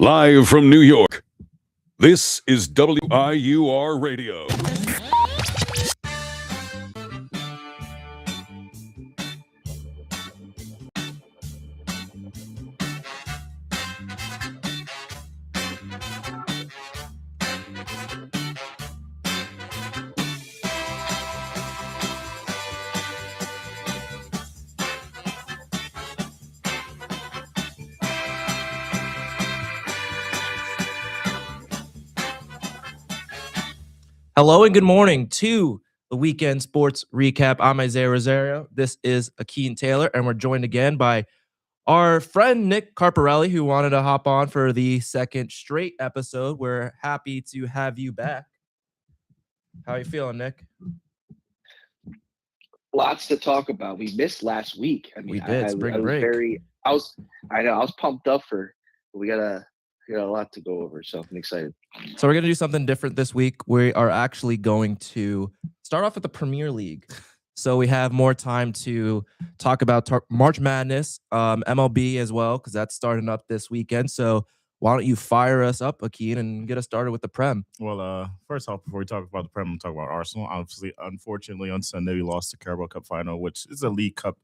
Live from New York, this is WIUR Radio. Hello and good morning to the Weekend Sports Recap. I'm Isaiah Rosario. This is Akeem Taylor, and we're joined again by our friend Nick Carparelli, who wanted to hop on for the second straight episode. We're happy to have you back. How are you feeling, Nick? Lots to talk about. We missed last week. I mean, We did. Spring break. I was pumped up we got a lot to go over, so I'm excited. So we're going to do something different this week. We are actually going to start off with the Premier League. So we have more time to talk about March Madness, MLB as well, because that's starting up this weekend. So why don't you fire us up, Akeem, and get us started with the Prem? Well, first off, before we talk about the Prem, we'll talk about Arsenal. Obviously, unfortunately, on Sunday, we lost the Carabao Cup final, which is a League Cup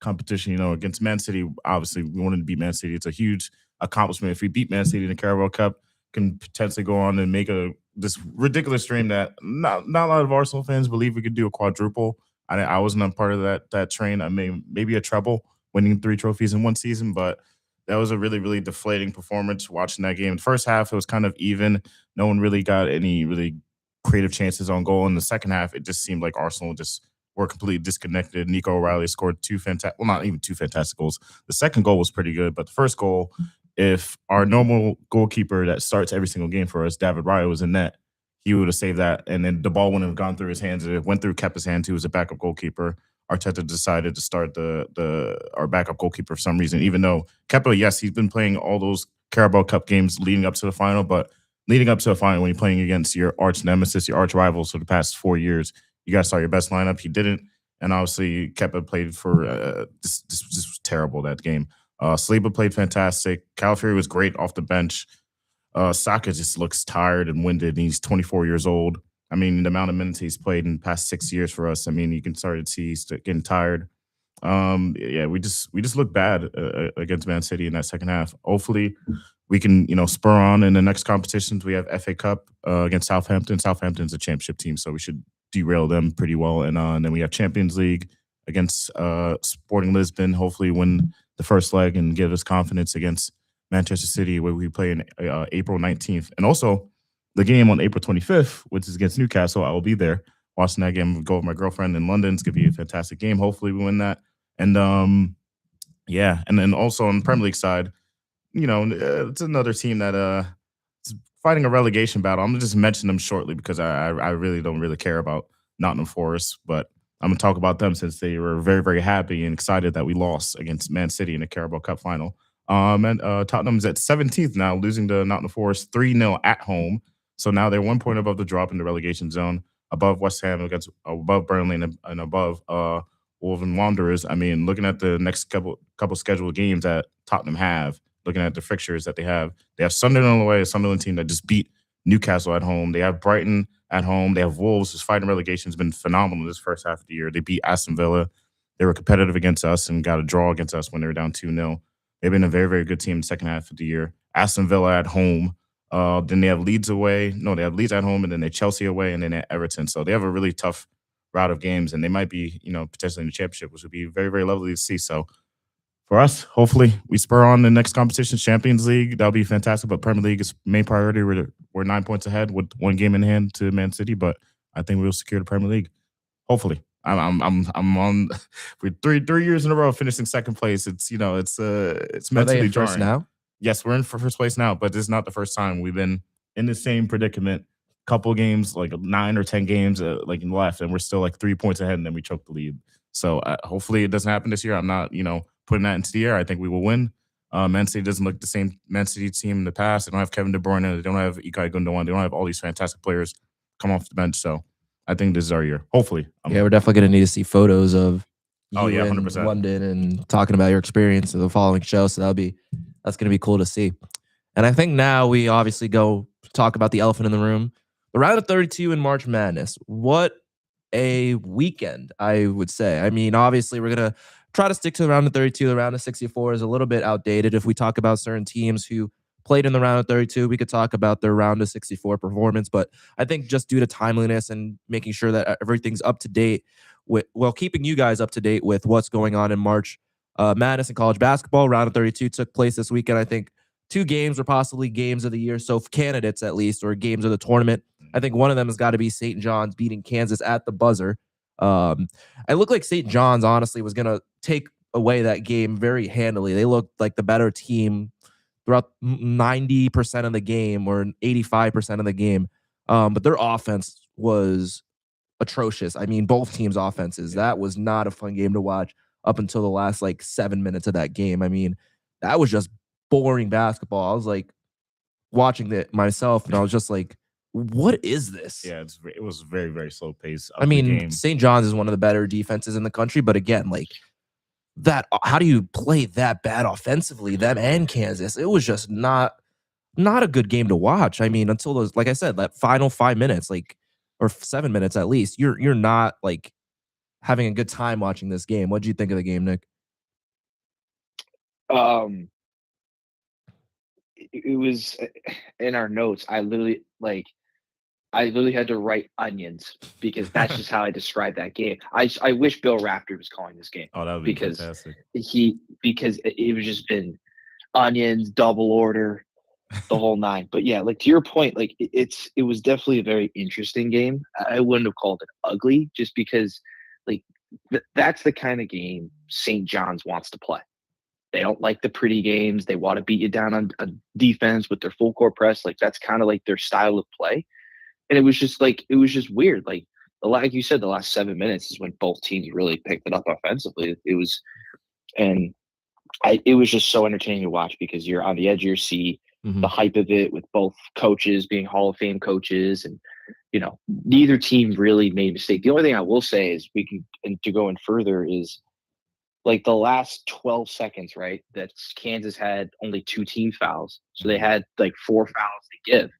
competition, against Man City. Obviously, we wanted to beat Man City. It's a huge accomplishment. If we beat Man City in the Carabao Cup, can potentially go on and make this ridiculous dream that not a lot of Arsenal fans believe we could do a quadruple. I wasn't a part of that train. I mean, maybe a treble, winning 3 trophies in one season, but that was a really, really deflating performance watching that game. The first half, it was kind of even. No one really got any really creative chances on goal. In the second half, it just seemed like Arsenal just were completely disconnected. Nico O'Reilly scored 2 fantastic, well, not even 2 fantastic goals. The second goal was pretty good, but the first goal, if our normal goalkeeper that starts every single game for us, David Raya, was in net, he would have saved that, and then the ball wouldn't have gone through his hands. It went through Kepa's hands, who was a backup goalkeeper. Arteta decided to start our backup goalkeeper for some reason, even though Kepa, yes, he's been playing all those Carabao Cup games leading up to the final, but leading up to the final, when you're playing against your arch nemesis, your arch rivals for the past 4 years, you got to start your best lineup. He didn't, and obviously Kepa played for this was terrible, that game. Saliba played fantastic. Calafiori was great off the bench. Saka just looks tired and winded, and he's 24 years old. I mean, the amount of minutes he's played in the past 6 years for us, I mean, you can start to see he's getting tired. Yeah, we just look bad against Man City in that second half. Hopefully, we can, spur on in the next competitions. We have FA Cup against Southampton. Southampton's a championship team, so we should derail them pretty well. And then we have Champions League against Sporting Lisbon. Hopefully, win the first leg and give us confidence against Manchester City, where we play in April 19th. And also, the game on April 25th, which is against Newcastle, I will be there watching that game. Go with my girlfriend in London. It's going to be a fantastic game. Hopefully we win that. And, yeah. And then also on the Premier League side, it's another team that is fighting a relegation battle. I'm going to just mention them shortly because I really don't really care about Nottingham Forest. But I'm going to talk about them since they were very, very happy and excited that we lost against Man City in the Carabao Cup final. And Tottenham's at 17th now, losing to Nottingham Forest 3-0 at home. So now they're 1 point above the drop in the relegation zone, above West Ham, above Burnley, and above Wolverhampton Wanderers. I mean, looking at the next couple scheduled games that Tottenham have, looking at the fixtures that they have Sunderland on the way, a Sunderland team that just beat Newcastle at home. They have Brighton at home. They have Wolves, who's fighting relegation, has been phenomenal this first half of the year. They beat Aston Villa. They were competitive against us and got a draw against us when they were down 2-0. They've been a very, very good team in the second half of the year. Aston Villa at home. Then they have Leeds away. No, they have Leeds at home, and then they Chelsea away, and then at Everton. So they have a really tough route of games, and they might be, potentially in the championship, which would be very, very lovely to see. So for us, hopefully we spur on the next competition, Champions League. That'll be fantastic. But Premier League is main priority. We're 9 points ahead with 1 game in hand to Man City, but I think we'll secure the Premier League. Hopefully. I'm on for three years in a row finishing second place. It's it's mentally jarring. First now? Yes, we're in for first place now, but this is not the first time we've been in the same predicament. Couple games, like 9 or 10 games, left, and we're still like 3 points ahead, and then we choke the lead. So hopefully it doesn't happen this year. I'm not putting that into the air. I think we will win. Man City doesn't look the same Man City team in the past. They don't have Kevin De Bruyne. They don't have Ilkay Gundogan. They don't have all these fantastic players come off the bench. So I think this is our year. Hopefully. Yeah, we're definitely going to need to see photos of you in 100%. London and talking about your experience in the following show. So that's going to be cool to see. And I think now we obviously go talk about the elephant in the room. The round of 32 in March Madness. What a weekend, I would say. I mean, obviously, we're going to try to stick to the round of 32. The round of 64 is a little bit outdated. If we talk about certain teams who played in the round of 32, we could talk about their round of 64 performance. But I think just due to timeliness and making sure that everything's up to date, keeping you guys up to date with what's going on in March Madness and college basketball. Round of 32 took place this weekend. I think 2 games were possibly games of the year, so candidates at least, or games of the tournament. I think one of them has got to be St. John's beating Kansas at the buzzer. It looked like St. John's honestly was going to take away that game very handily. They looked like the better team throughout 90% of the game or 85% of the game. But their offense was atrocious. I mean, both teams' offenses. That was not a fun game to watch up until the last 7 minutes of that game. I mean, that was just boring basketball. I was watching it myself, and I was just like, what is this? Yeah, it was very, very slow pace. I mean, St. John's is one of the better defenses in the country, but again, that, how do you play that bad offensively? Them and Kansas, it was just not a good game to watch. I mean, until those, like I said, that final 5 minutes, or 7 minutes at least, you're not having a good time watching this game. What did you think of the game, Nick? It was in our notes. I literally had to write onions because that's just how I describe that game. I wish Bill Rafter was calling this game. Oh, that would be fantastic. Because it was just been onions, double order, the whole nine. But yeah, to your point, it was definitely a very interesting game. I wouldn't have called it ugly just because that's the kind of game St. John's wants to play. They don't like the pretty games. They want to beat you down on defense with their full court press. That's kind of their style of play. And it was just weird. Like you said, the last 7 minutes is when both teams really picked it up offensively. It was just so entertaining to watch because you're on the edge of your seat. Mm-hmm. The hype of it with both coaches being Hall of Fame coaches, and neither team really made a mistake. The only thing I will say is to go in further is the last 12 seconds, right? That Kansas had only 2 team fouls, so they had 4 fouls to give.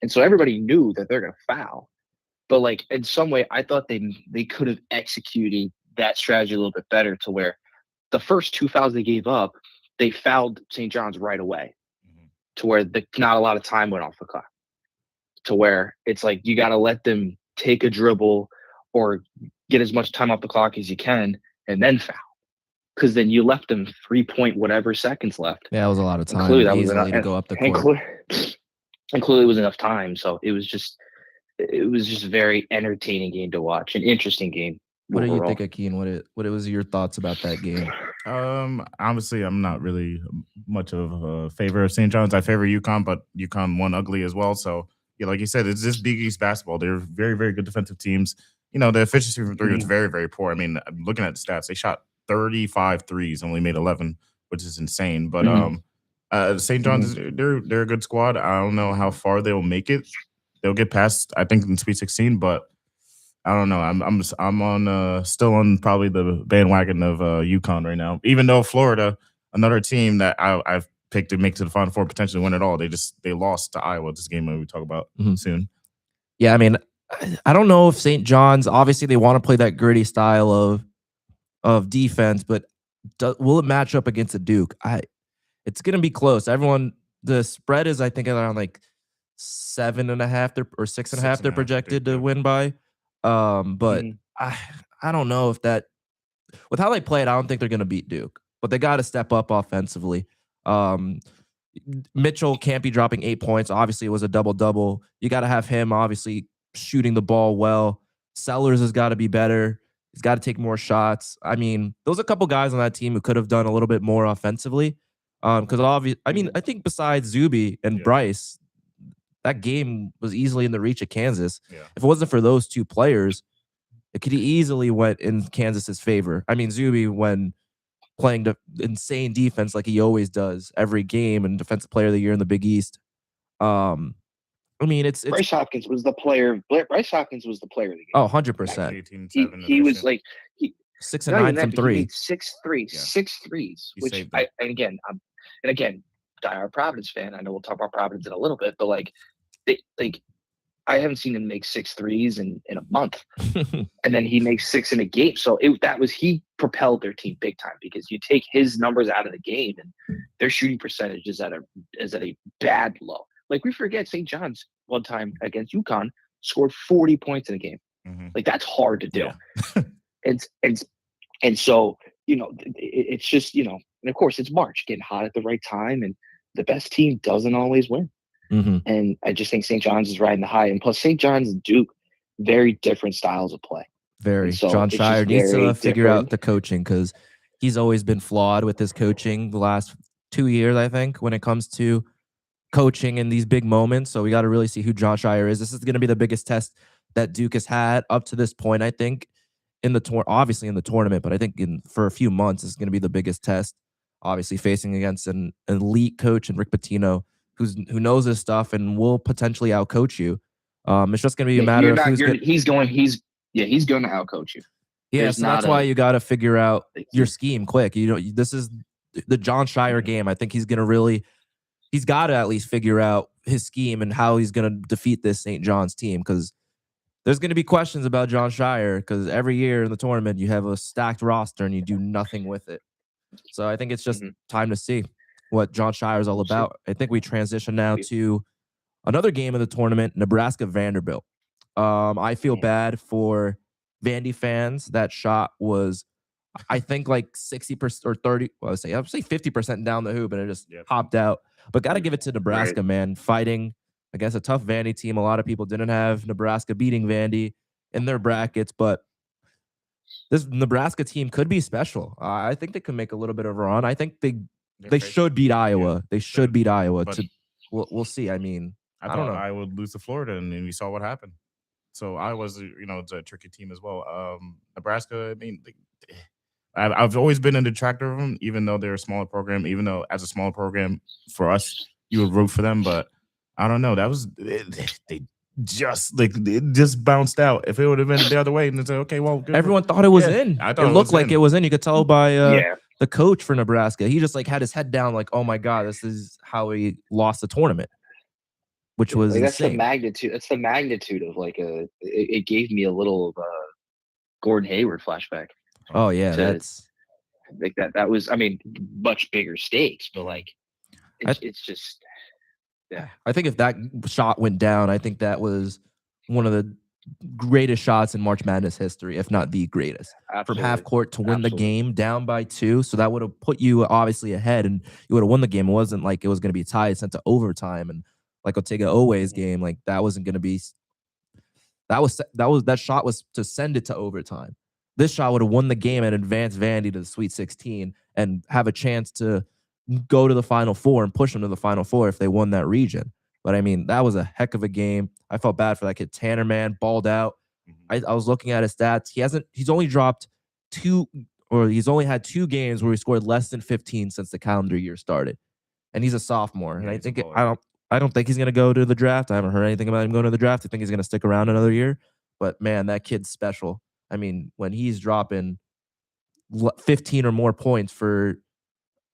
And so everybody knew that they're going to foul. But in some way, I thought they could have executed that strategy a little bit better to where the first 2 fouls they gave up, they fouled St. John's right away to where not a lot of time went off the clock. To where it's you got to let them take a dribble or get as much time off the clock as you can and then foul. Because then you left them 3 point whatever seconds left. Yeah, it was a lot of time easily to go up the court. And clearly it was enough time. So it was just a very entertaining game to watch, an interesting game. What do you think, Akeem? What was your thoughts about that game? Obviously, I'm not really much of a favor of St. John's. I favor UConn, but UConn won ugly as well. So, yeah, like you said, it's just Big East basketball. They're very, very good defensive teams. The efficiency from 3 was very, very poor. I mean, I'm looking at the stats. They shot 35 threes, only made 11, which is insane. But St. John's, they're a good squad. I don't know how far they'll make it. They'll get past, I think, in Sweet 16, but I don't know. I'm on still on probably the bandwagon of UConn right now. Even though Florida, another team that I've picked to make to the Final Four, potentially win it all, they lost to Iowa this game that we talk about soon. Yeah, I mean, I don't know if St. John's, obviously they want to play that gritty style of defense, but will it match up against a Duke? It's going to be close. The spread is, I think, around 7.5 or 6.5 they're projected to win by. But I don't know if that, with how they play it, I don't think they're going to beat Duke, but they got to step up offensively. Mitchell can't be dropping 8 points. Obviously, it was a double-double. You got to have him, obviously, shooting the ball well. Sellers has got to be better. He's got to take more shots. I mean, those are a couple guys on that team who could have done a little bit more offensively. Because obviously, I mean, I think besides Zuby and Bryce, that game was easily in the reach of Kansas. Yeah. If it wasn't for those 2 players, it could easily went in Kansas's favor. I mean, Zuby, when playing the insane defense like he always does every game, and Defensive Player of the Year in the Big East. I mean, it's Bryce Hopkins was the player. Bryce Hopkins was the player of the game. Oh, 100%. He was 6 and 9 from 3. 6 threes, 6 threes. Which saved and again, diehard Providence fan. I know we'll talk about Providence in a little bit, but like I haven't seen him make 6 threes in a month, and then he makes 6 in a game. So he propelled their team big time, because you take his numbers out of the game and their shooting percentage is at a bad low. Like, we forget St. John's one time against UConn scored 40 points in a game. Like, that's hard to do. Yeah. and so, it's just, and of course it's March, getting hot at the right time, and the best team doesn't always win. And I just think St. John's is riding the high. And plus, St. John's and Duke, very different styles of play. Very. So John it's Shire just needs to very figure out different. the coaching, because he's always been flawed with his coaching the last 2 years, I think, when it comes to coaching in these big moments. So we got to really see who John Shire is. This is going to be the biggest test that Duke has had up to this point, I think, obviously in the tournament, but I think for a few months, it's going to be the biggest test, obviously facing against an elite coach and Rick Pitino, who knows his stuff and will potentially outcoach you. It's just going to be a matter of who's good. He's going to outcoach you. Yeah, so that's why you got to figure out your scheme quick. This is the John Shire game. I think he's got to at least figure out his scheme and how he's going to defeat this St. John's team, because there's going to be questions about John Shire, because every year in the tournament you have a stacked roster and you do nothing with it. So I think it's just time to see what John Shire is all about. I think we transition now to another game of the tournament, Nebraska-Vanderbilt. I feel bad for Vandy fans. That shot was, I think, like 60% or 30. Well, I'd say 50% down the hoop, and it just popped out. But got to give it to Nebraska, man. Fighting against a tough Vandy team. A lot of people didn't have Nebraska beating Vandy in their brackets, but this Nebraska team could be special. I think they could make a little bit of a run. I think they should beat Iowa. Yeah. They should beat Iowa. But We'll see. I mean, I don't know. I would lose to Florida, and we saw what happened. So Iowa's, it's a tricky team as well. Nebraska, I mean, I've always been a detractor of them, even though they're a smaller program. Even though as a smaller program for us, you would root for them, but I don't know. That was they just bounced out. If it would have been the other way, and it's like, okay, well, good. Everyone thought it was in. I thought it looked like it was in. You could tell by the coach for Nebraska. He just had his head down, like, oh my God, this is how he lost the tournament, which was that's insane. the magnitude. That's the magnitude of it gave me a little Gordon Hayward flashback. Oh yeah, that's like that. That was, I mean, much bigger stakes, but it's just. Yeah, I think if that shot went down, I think that was one of the greatest shots in March Madness history, if not the greatest. Absolutely. From half court to win the game down by 2. So that would have put you obviously ahead, and you would have won the game. It wasn't like it was going to be tied, sent to overtime, and like Otega Oweh's game, like that wasn't going to be. That shot was to send it to overtime. This shot would have won the game and advanced Vandy to the Sweet 16 and have a chance to go to the Final Four and push them to the Final Four if they won that region. But I mean, that was a heck of a game. I felt bad for that kid. Tanner, man, balled out. I was looking at his stats. He's only had 2 games where he scored less than 15 since the calendar year started. And he's a sophomore. And I think I don't think he's going to go to the draft. I haven't heard anything about him going to the draft. I think he's going to stick around another year. But man, that kid's special. I mean, when he's dropping 15 or more points for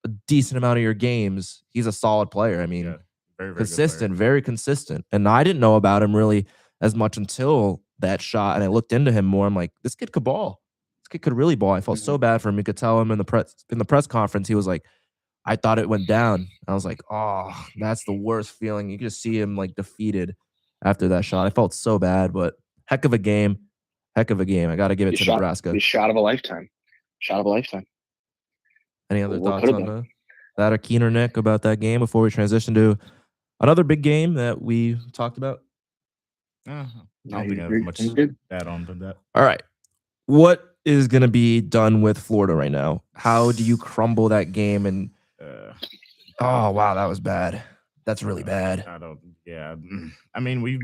a decent amount of your games, he's a solid player. I mean, very consistent, very consistent. And I didn't know about him really as much until that shot, and I looked into him more. I'm like, this kid could ball. This kid could really ball. I felt so bad for him. You could tell him in the press conference, he was like, I thought it went down. I was like, oh, that's the worst feeling. You could just see him like defeated after that shot. I felt so bad, but heck of a game. Heck of a game. I got to give it to Nebraska. The shot of a lifetime. Shot of a lifetime. Any other thoughts on that, or Keen or Nick, about that game before we transition to another big game that we talked about? I don't think I have much to add on to that. All right. What is going to be done with Florida right now? How do you crumble that game? And oh, wow, that was bad. That's really bad. I mean, we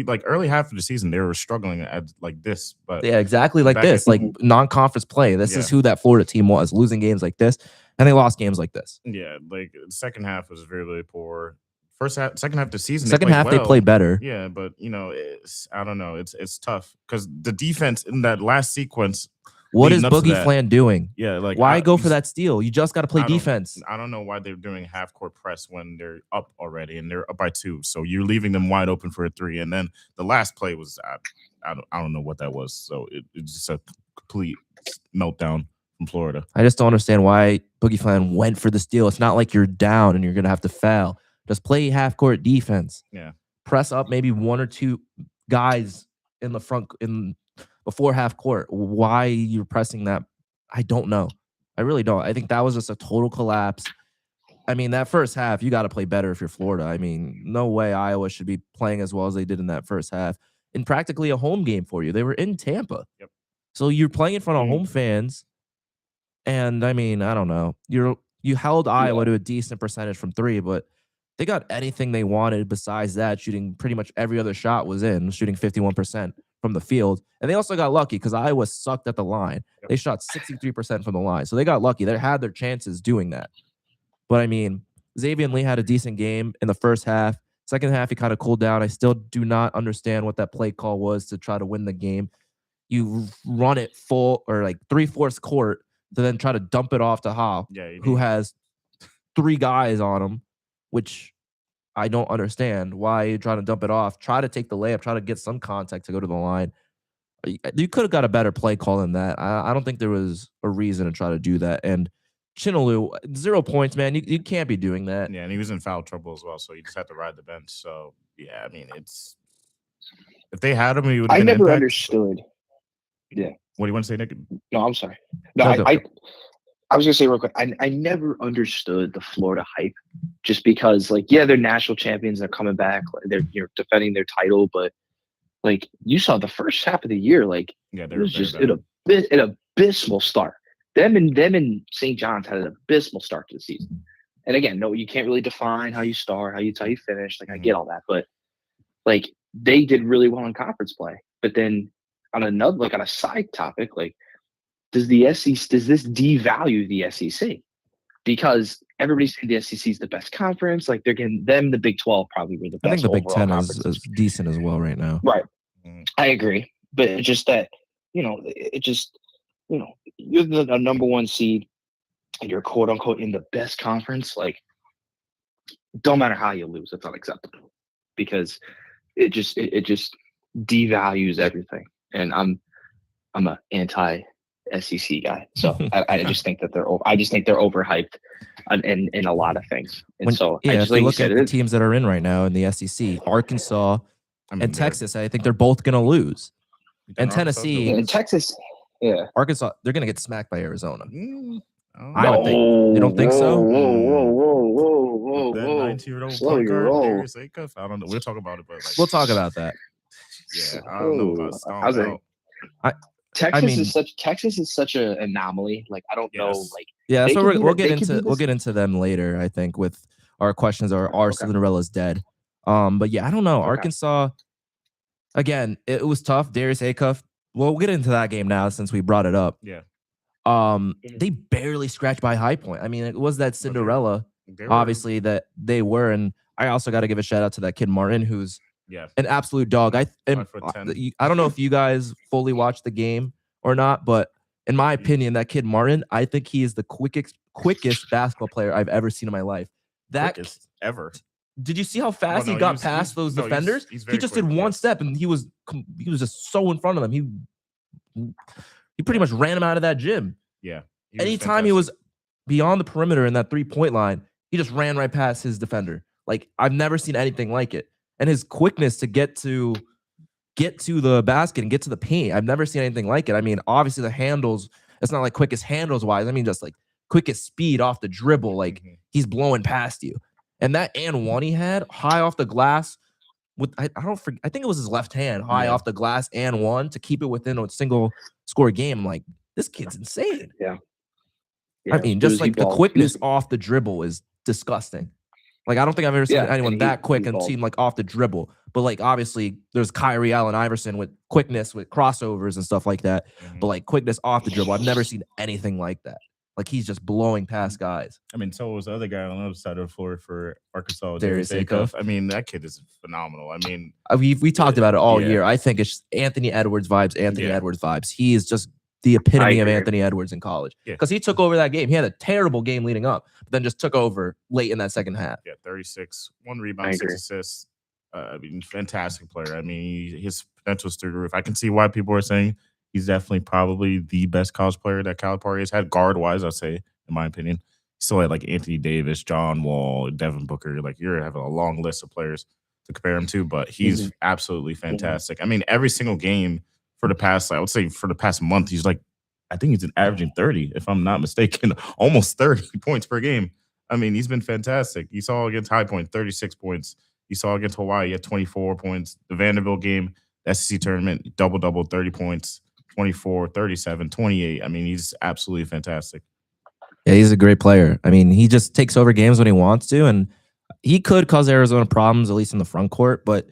like early half of the season, they were struggling at like this, but yeah, exactly like this, like non-conference play. This is who that Florida team was, losing games like this, and they lost games like this. Yeah, like the second half was very, really poor. Second half of the season, they played better. Yeah, but I don't know. It's tough because the defense in that last sequence What is leading up to Boogie that, Flan doing? yeah, like Why go for that steal? You just got to play I don't- defense. I don't know why they're doing half court press when they're up already and they're up by 2. So you're leaving them wide open for a 3. And then the last play was I don't know what that was. So it's just a complete meltdown from Florida. I just don't understand why Boogie Flan went for the steal. It's not like you're down and you're going to have to foul. Just play half court defense. Yeah. Press up maybe 1 or 2 guys in the front before half court. Why you're pressing that, I don't know. I really don't. I think that was just a total collapse. I mean, that first half, you got to play better if you're Florida. I mean, no way Iowa should be playing as well as they did in that first half. In practically a home game for you. They were in Tampa. Yep. So you're playing in front of home fans. And I mean, I don't know. You held Iowa to a decent percentage from 3, but they got anything they wanted besides that. Shooting pretty much every other shot was in, shooting 51% from the field. And they also got lucky because Iowa sucked at the line. Yep. They shot 63% from the line. So they got lucky. They had their chances doing that. But I mean, Xavier Lee had a decent game in the first half. Second half, he kind of cooled down. I still do not understand what that play call was to try to win the game. You run it full or like 3/4 court to then try to dump it off to Hop, who has 3 guys on him, which I don't understand why you're trying to dump it off. Try to take the layup. Try to get some contact to go to the line. You could have got a better play call than that. I don't think there was a reason to try to do that. And Chinaloo, 0 points, man. You can't be doing that. Yeah, and he was in foul trouble as well, so you just had to ride the bench. So yeah, I mean, if they had him, he would. I never understood. Yeah. What do you want to say, Nick? No, I'm sorry. No, I was gonna say real quick. I never understood the Florida hype, just because like they're national champions, they're coming back, they're defending their title, but like you saw the first half of the year, like it was just an abysmal start. Them and St. John's had an abysmal start to the season. And again, no, you can't really define how you start, how you finish. Like I get all that, but like they did really well in conference play. But then on a side topic, like does this devalue the SEC? Because everybody's saying the SEC is the best conference. Like they're getting them, the Big 12 probably were the best. I think the Big 10 is decent as well right now. Right. I agree. But it's just that, you're the number 1 seed and you're quote unquote in the best conference. Like, don't matter how you lose, it's unacceptable because it just devalues everything. And I'm an anti-SEC guy, so I just think that they're overhyped in a lot of things. And if you look at the teams that are in right now in the SEC, Arkansas and Texas, I think they're both going to lose. And Tennessee and Texas, Arkansas, they're going to get smacked by Arizona. I would think. You don't think so? Whoa. That 19-year-old Slow your roll. Darius Acuff? I don't know. We'll talk about it, but We'll talk about that. Yeah, I don't know about Texas is such an anomaly. Like I don't know. Like that's what we'll get into. We'll get into them later. I think with our questions are Cinderella's dead. But yeah, I don't know. Arkansas. Again, it was tough. Darius Acuff. Well, we'll get into that game now since we brought it up. Yeah. They barely scratched by High Point. I mean, it was that Cinderella, obviously, that they were. And I also got to give a shout out to that kid Martin, who's an absolute dog. I don't know if you guys fully watched the game or not, but in my opinion, that kid Martin, I think he is the quickest basketball player I've ever seen in my life. Quickest ever. Did you see how fast he got past those defenders? He just did one step and he was just so in front of them. He pretty much ran him out of that gym. Yeah. Anytime he was beyond the perimeter in that 3-point line, he just ran right past his defender. Like I've never seen anything like it. And his quickness to get to the basket and get to the paint, I've never seen anything like it. I mean, obviously the handles, it's not like quickest handles wise. I mean, just like quickest speed off the dribble. Like he's blowing past you. And that and one he had high off the glass with I think it was his left hand high off the glass and one to keep it within a single score game. I'm like, this kid's insane. Yeah. I mean, just like the quickness off the dribble is disgusting. Like, I don't think I've ever seen anyone that quick and seem like off the dribble. But like, obviously, there's Kyrie Allen Iverson with quickness, with crossovers and stuff like that. But like quickness off the dribble, I've never seen anything like that. Like he's just blowing past guys. I mean, so was the other guy on the other side of the floor for Arkansas, Darius Acuff. I mean, that kid is phenomenal. I mean, we talked about it all year. I think it's Anthony Edwards vibes. He is just the epitome of agree. Anthony Edwards in college Yeah. because he took over that game. He had a terrible game leading up, but then just took over late in that second half. Yeah, 36, 1 I rebound, 6 agree. assists. I mean, fantastic player. I mean, his potential is through the roof. I can see why people are saying he's definitely probably the best college player that Calipari has had guard wise. I'd say, in my opinion, he still had like Anthony Davis, John Wall, Devin Booker. Like you're having a long list of players to compare him to, but he's absolutely fantastic. I mean, every single game for the past, I would say for the past month, he's like, I think he's averaging 30, if I'm not mistaken, almost 30 points per game. I mean, he's been fantastic. You saw against High Point, 36 points. You saw against Hawaii, he had 24 points. The Vanderbilt game, SEC tournament, double-double, 30 points, 24, 37, 28. I mean, he's absolutely fantastic. Yeah, he's a great player. I mean, he just takes over games when he wants to, and he could cause Arizona problems, at least in the front court. But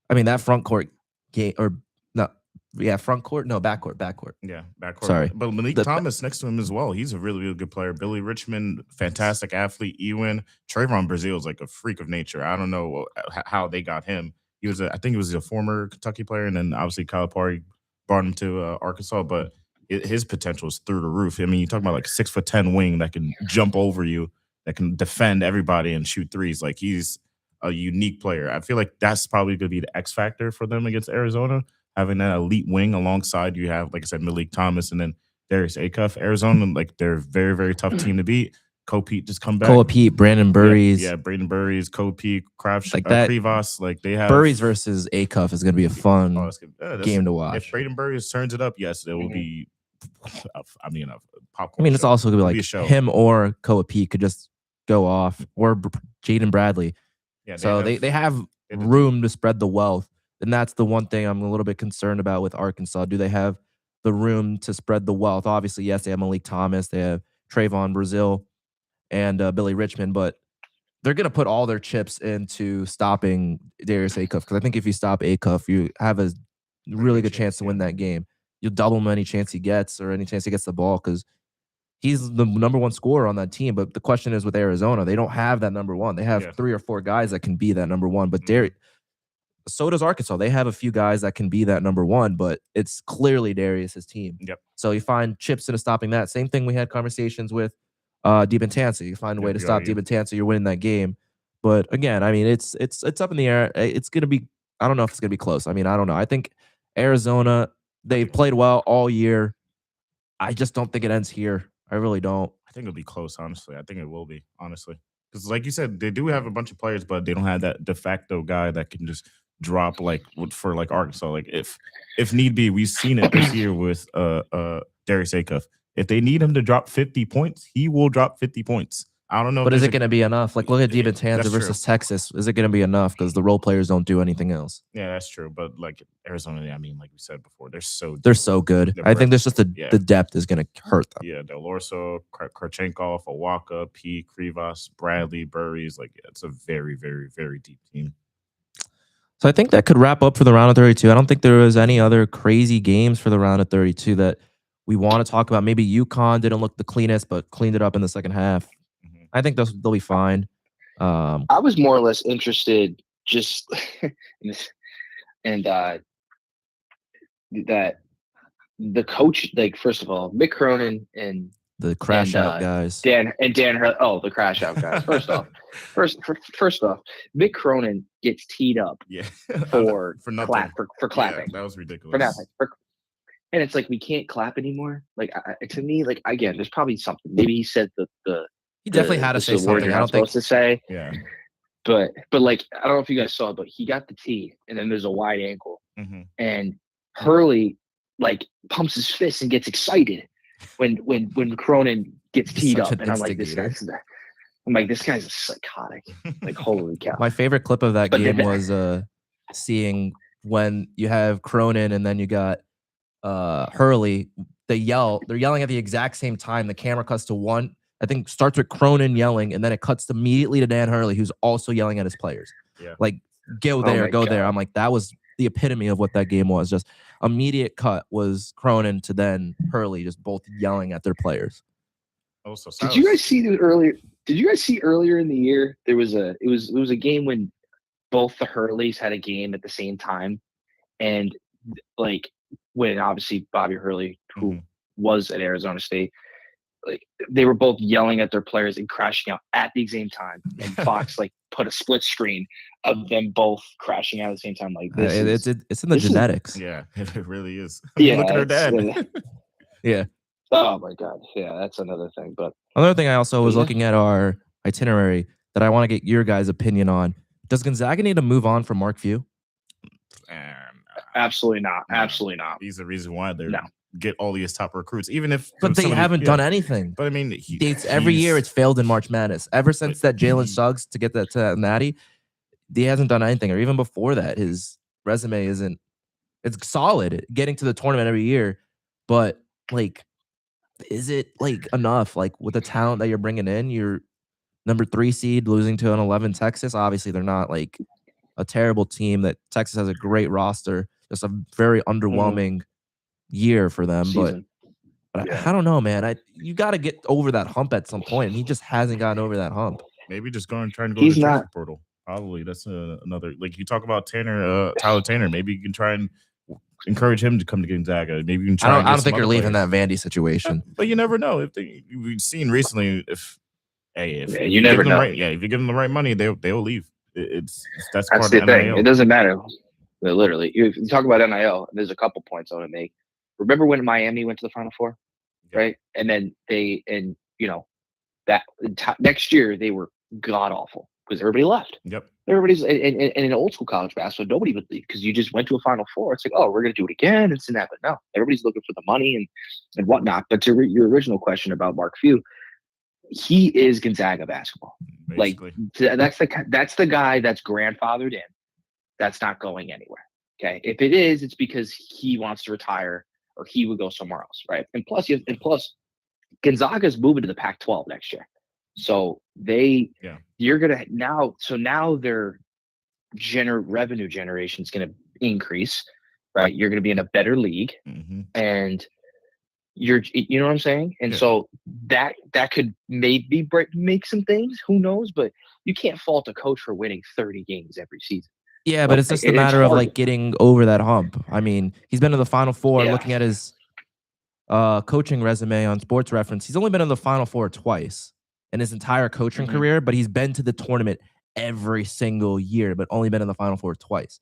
I mean, that front court game or no, yeah, front court, no, backcourt. Yeah, backcourt. Sorry. But Malik Thomas next to him as well. He's a really, really good player. Billy Richmond, fantastic athlete. Ewing, Trayvon Brazile is like a freak of nature. I don't know how they got him. He was, I think he was a former Kentucky player, and then obviously Calipari brought him to Arkansas. But his potential is through the roof. I mean, you talk about like 6'10" wing that can jump over you, that can defend everybody and shoot threes. Like he's a unique player. I feel like that's probably going to be the X factor for them against Arizona. Having that elite wing alongside you have, like I said, Malik Thomas and then Darius Acuff. Arizona, like they're a very, very tough team to beat. Kopete just come back. Pete, Brandon Burries. Yeah, Brandon Burries, Kopete, Like that. Krivas. Like they have Burries versus Acuff is going to be a fun game to watch. If Brandon Burries turns it up, yes, it will be. I mean, a popcorn. I mean, it's show. also going to It'll be a like show. him or Pete could just go off, or Jaden Bradley. Yeah, So they have room to spread the wealth. And that's the one thing I'm a little bit concerned about with Arkansas. Do they have the room to spread the wealth? Obviously, yes, they have Malik Thomas, they have Trayvon Brazile, and Billy Richmond, but they're going to put all their chips into stopping Darius Acuff, because I think if you stop Acuff, you have a really good chance to win that game. You'll double him any chance he gets or any chance he gets the ball, because he's the number one scorer on that team. But the question is with Arizona, they don't have that number one. They have 3 or 4 guys that can be that number one, but so does Arkansas. They have a few guys that can be that number one, but it's clearly Darius's team. Yep. So you find chips into stopping that. Same thing we had conversations with DiBentanza. You find a way to stop DiBentanza, you're winning that game. But again, I mean, it's up in the air. It's gonna be. I don't know if it's gonna be close. I mean, I don't know. I think Arizona, they've played well all year. I just don't think it ends here. I really don't. I think it'll be close, honestly. I think it will be, honestly. Because like you said, they do have a bunch of players, but they don't have that de facto guy that can just drop like for like Arkansas. Like if need be, we've seen it this year with Darius Acuff. If they need him to drop 50 points, he will drop 50 points. I don't know. But is it going to be enough? Like, look at DiBentanza that's versus true. Texas. Is it going to be enough? Because the role players don't do anything else. Yeah, that's true. But like Arizona, I mean, like we said before, they're so good. I think there's just the depth is going to hurt them. Yeah, Del Orso, Karchenkov, Awaka, P, Krivas, Bradley, Burries. Like it's a very, very, very deep team. So I think that could wrap up for the round of 32. I don't think there was any other crazy games for the round of 32 that we want to talk about. Maybe UConn didn't look the cleanest, but cleaned it up in the second half. I think they'll be fine. I was more or less interested just that the coach, like, first of all, Mick Cronin and the crash out guys, Dan Hurley. Oh, the crash out guys. First off, Mick Cronin gets teed up for nothing. For clapping. Yeah, that was ridiculous. For nothing. And it's like, we can't clap anymore. Like, to me, like, again, there's probably something. Maybe he said he definitely had to say something. I don't think supposed to say. Yeah. But like, I don't know if you guys saw it, but he got the tee, and then there's a wide ankle, and Hurley like pumps his fist and gets excited when Cronin gets teed up, and I'm like, this guy's a psychotic. Like, holy cow! My favorite clip of that game was seeing when you have Cronin and then you got Hurley. They're yelling at the exact same time. The camera cuts to one. I think starts with Cronin yelling, and then it cuts immediately to Dan Hurley, who's also yelling at his players. Yeah. Like, go there. I'm like, that was the epitome of what that game was. Just immediate cut was Cronin to then Hurley, just both yelling at their players. Also, did you guys see earlier in the year there was it was a game when both the Hurleys had a game at the same time, and like when obviously Bobby Hurley, who was at Arizona State. Like they were both yelling at their players and crashing out at the same time. And Fox like put a split screen of them both crashing out at the same time. Like this is it's in the this is- genetics. Yeah, it really is. Yeah, Look at her it's, dad. Yeah. oh my God. Yeah, that's another thing. But Another thing I also was Yeah. looking at our itinerary that I want to get your guys' opinion on. Does Gonzaga need to move on from Mark Few? absolutely not. No. Absolutely not. He's the reason why they No. get all these top recruits, even if. But they some of the- haven't yeah. done anything. But I mean, It's every year it's failed in March Madness. Ever since that Jalen Suggs to get that to that Natty, he hasn't done anything. Or even before that, his resume isn't. It's solid, getting to the tournament every year, but like, is it like enough? Like with the talent that you're bringing in, you're number 3 seed losing to an 11 Texas. Obviously, they're not like a terrible team. That Texas has a great roster. Just a very underwhelming year for them, Season. but Yeah. I don't know, man. You got to get over that hump at some point, and he just hasn't gotten over that hump. maybe just trying to go He's to the not- transfer portal. Probably that's another. Like you talk about Tyler Tanner. Maybe you can try and encourage him to come to Gonzaga. Maybe you can try. I and don't get think some you're other leaving players. that Vandy situation. But you never know. If we've seen recently, if Yeah, you give never them know. Right, yeah, if you give them the right money, they'll leave. That's That's part the of the thing. NIL. It doesn't matter. Literally, if you talk about NIL, there's a couple points I want to make. Remember when Miami went to the Final Four, Yeah. right? And then that next year they were god awful because everybody left. Yep. Everybody's and in old school college basketball, nobody would leave because you just went to a Final Four. It's like, oh, we're gonna do it again, and that. But no, everybody's looking for the money and whatnot. But to your original question about Mark Few, he is Gonzaga basketball. Basically. That's the guy that's grandfathered in. That's not going anywhere. Okay, if it is, it's because he wants to retire or he would go somewhere else, right? And plus, Gonzaga's moving to the Pac-12 next year, so you're gonna now. So now their revenue generation is gonna increase, right? You're gonna be in a better league, Mhm. and you know what I'm saying? And Yeah. so that could maybe make some things. Who knows? But you can't fault a coach for winning 30 games every season. Yeah, but it's just a It's matter of hard. like getting over that hump. I mean, he's been to the Final Four. Yeah. Looking at his coaching resume on Sports Reference, he's only been in the Final Four twice in his entire coaching Mhm. career, but he's been to the tournament every single year, but only been in the Final Four twice.